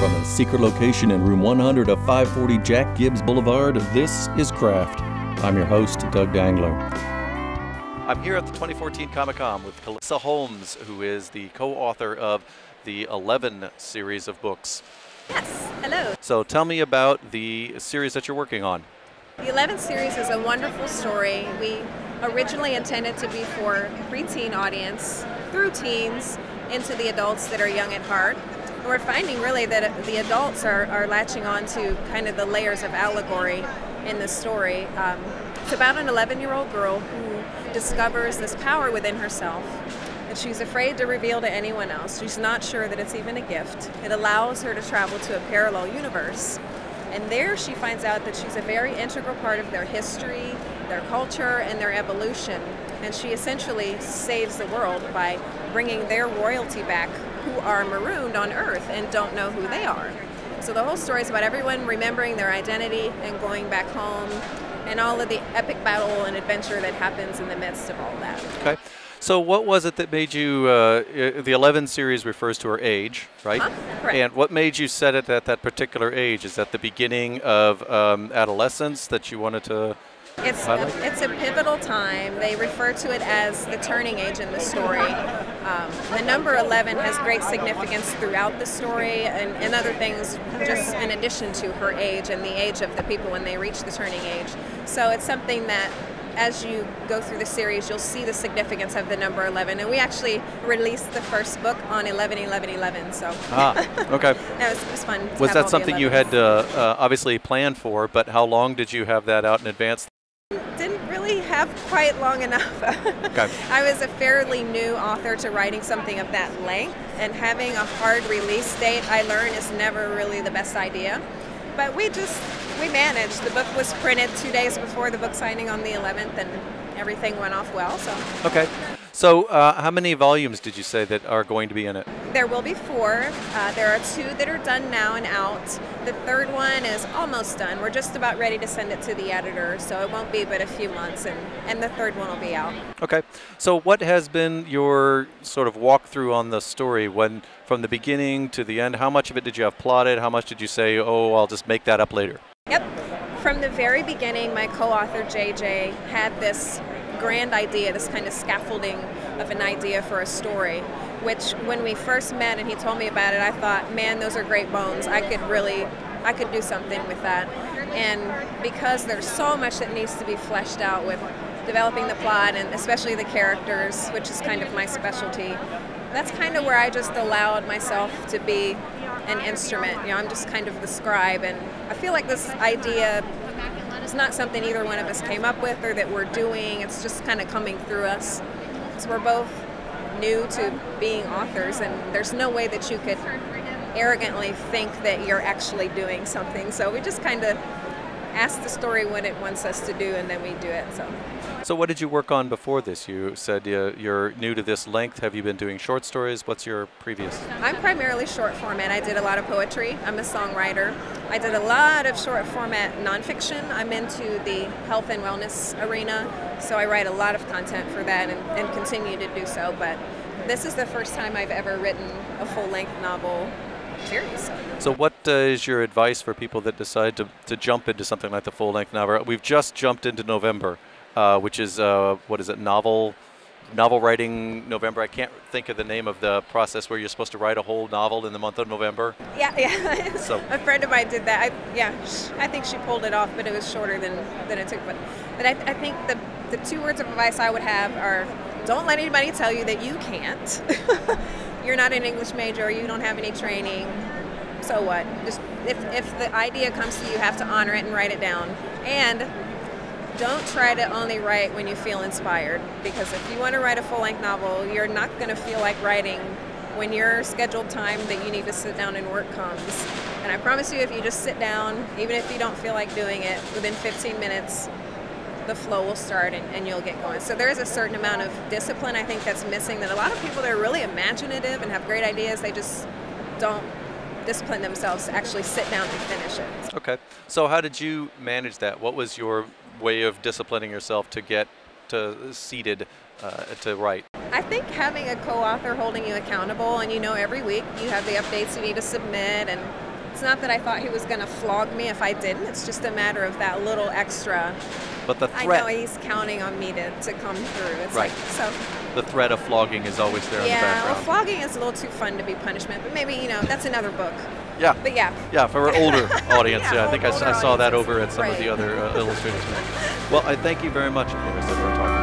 From a secret location in room 100 of 540 Jack Gibbs Boulevard, this is Craft. I'm your host, Doug Dangler. I'm here at the 2014 Comic-Con with Carisa Holmes, who is the co-author of the 11 series of books. Yes, hello. So tell me about the series that you're working on. The 11th series is a wonderful story. We originally intended to be for a preteen audience, through teens, into the adults that are young at heart. And we're finding really that the adults are latching on to kind of the layers of allegory in the story. It's about an 11-year-old girl who discovers this power within herself that she's afraid to reveal to anyone else. She's not sure that it's even a gift. It allows her to travel to a parallel universe. And there she finds out that she's a very integral part of their history, their culture, and their evolution. And she essentially saves the world by bringing their royalty back who are marooned on Earth and don't know who they are. So the whole story is about everyone remembering their identity and going back home and all of the epic battle and adventure that happens in the midst of all that. Okay. So what was it that made you, the 11 series refers to her age, right? Correct. And what made you set it at that particular age? Is that the beginning of adolescence that you wanted to highlight? It's a pivotal time. They refer to it as the turning age in the story. The number 11 has great significance throughout the story and other things just in addition to her age and the age of the people when they reach the turning age. So it's something that as you go through the series, you'll see the significance of the number 11. And we actually released the first book on 11/11/11. So okay. It was fun. Was that something you had obviously planned for, but how long did you have that out in advance? Didn't really have quite long enough. Okay. I was a fairly new author to writing something of that length, and having a hard release date, I learned, is never really the best idea. But we managed. The book was printed 2 days before the book signing on the 11th, and everything went off well. So. Okay. So how many volumes did you say that are going to be in it? There will be 4. There are 2 that are done now and out. The third one is almost done. We're just about ready to send it to the editor, so it won't be but a few months, and the third one will be out. Okay. So what has been your sort of walkthrough on the story from the beginning to the end? How much of it did you have plotted? How much did you say, oh, I'll just make that up later? Yep. From the very beginning, my co-author JJ had this grand idea, this kind of scaffolding of an idea for a story, which when we first met and he told me about it, I thought, man, those are great bones. I could do something with that. And because there's so much that needs to be fleshed out with developing the plot and especially the characters, which is kind of my specialty, that's kind of where I just allowed myself to be an instrument. You know, I'm just kind of the scribe, and I feel like this idea is not something either one of us came up with or that we're doing. It's just kind of coming through us. So we're both new to being authors, and there's no way that you could arrogantly think that you're actually doing something. So we just kind of ask the story what it wants us to do, and then we do it. So what did you work on before this? You said you're new to this length. Have you been doing short stories? What's your previous? I'm primarily short format. I did a lot of poetry. I'm a songwriter. I did a lot of short format nonfiction. I'm into the health and wellness arena, so I write a lot of content for that and continue to do so. But this is the first time I've ever written a full-length novel series. So what is your advice for people that decide to jump into something like the full-length novel? We've just jumped into November, which is, what is it, novel writing November. I can't think of the name of the process where you're supposed to write a whole novel in the month of November. Yeah. So a friend of mine did that. I think she pulled it off, but it was shorter than it took. But I think the 2 words of advice I would have are, don't let anybody tell you that you can't. You're not an English major, you don't have any training, so what? Just if the idea comes to you, you have to honor it and write it down. And don't try to only write when you feel inspired, because if you want to write a full-length novel, you're not going to feel like writing when your scheduled time that you need to sit down and work comes. And I promise you, if you just sit down, even if you don't feel like doing it, within 15 minutes, the flow will start and you'll get going. So there is a certain amount of discipline I think that's missing, that a lot of people that are really imaginative and have great ideas, they just don't discipline themselves to actually sit down and finish it. Okay. So how did you manage that? What was your way of disciplining yourself to get seated to write? I think having a co-author holding you accountable, and every week you have the updates you need to submit, and It's not that I thought he was going to flog me if I didn't. It's just a matter of that little extra. But the I threat. know he's counting on me to come through. It's right. like, so. The threat of flogging is always there in the Yeah, background. well, flogging is a little too fun to be punishment, but maybe, that's another book. Yeah. But yeah. Yeah, for our older audience. Yeah, I think I older saw that audiences. over at some of the other illustrators. Well, I thank you very much, Carissa, for talking.